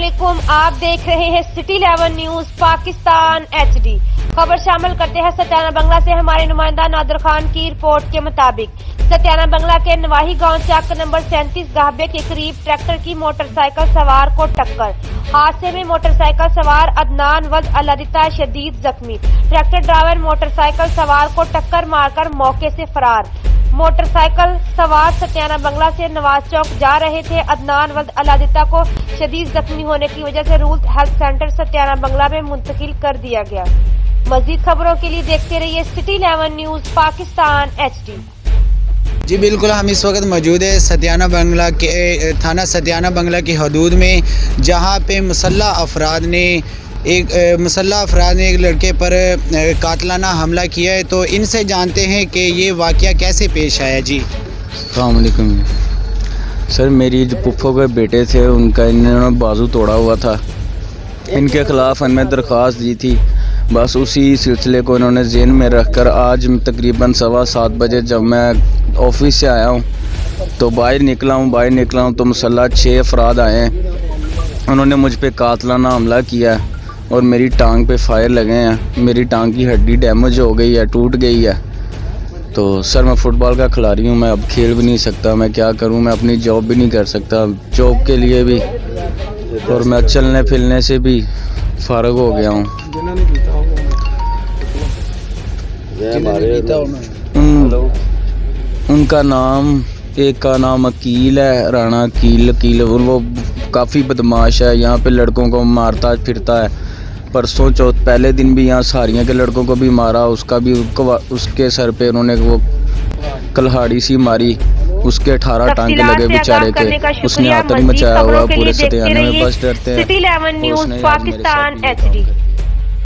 वालेकुम, आप देख रहे हैं सिटी 11 न्यूज पाकिस्तान HD। खबर शामिल करते हैं सत्याना बंगला से हमारे नुमाइंदा नादर खान की रिपोर्ट के मुताबिक सत्याना बंगला के नवाही गांव चक नंबर 37 गाहबे के करीब ट्रैक्टर की मोटरसाइकिल सवार को टक्कर। हादसे में मोटरसाइकिल सवार अदनान वद अलादिता शदीद जख्मी। ट्रैक्टर ड्राइवर मोटरसाइकिल सवार को टक्कर मारकर मौके से फरार। मोटरसाइकिल सवार सत्याना बंगला से नवाज चौक जा रहे थे। अदनान वद अलादिता को शदीद जख्मी होने की वजह से रूरल हेल्थ सेंटर सत्याना बंगला में मुंतकिल कर दिया गया। मजीद खबरों के लिए देखते रहिए सिटी 11 न्यूज पाकिस्तान HD। जी बिल्कुल, हम इस वक्त मौजूद है सत्याना बंगला के थाना सत्याना बंगला की हदूद में, जहां पे मुसल्लह अफराद ने एक लड़के पर कातलाना हमला किया है। तो इनसे जानते हैं कि ये वाक़या कैसे पेश आया। जी अस्सलाम वालेकुम सर, मेरी जो पुप्पो के बेटे थे उनका इन्होंने बाजू तोड़ा हुआ था। इनके ख़िलाफ़ हमें दरख्वास्त दी थी। बस उसी सिलसिले को इन्होंने ज़हन में रखकर आज तकरीबन 7:15 बजे जब मैं ऑफिस से आया हूँ तो बाहर निकला हूँ तो मुसल्लह 6 अफराद आए हैं। उन्होंने मुझ पे कातलाना हमला किया है और मेरी टांग पे फायर लगे हैं। मेरी टांग की हड्डी डैमेज हो गई है, टूट गई है। तो सर मैं फ़ुटबॉल का खिलाड़ी हूँ, मैं अब खेल भी नहीं सकता। मैं क्या करूँ, मैं अपनी जॉब भी नहीं कर सकता, जॉब के लिए भी, और मैं चलने फिरने से भी फारग हो गया हूँ। उनका नाम, एक का नाम अकील है, राणा अकील। वो काफ़ी बदमाश है, यहाँ पे लड़कों को मारता फिरता है। परसों चौथ पहले दिन भी यहाँ सारियाँ के लड़कों को भी मारा, उसके सर पे उन्होंने वो कल्हाड़ी सी मारी, उसके 18 टांके लगे बेचारे के। उसने आतंक मचाया हुआ पूरे सत्याने में। बस डरते हैं। City 11 news Pakistan HD।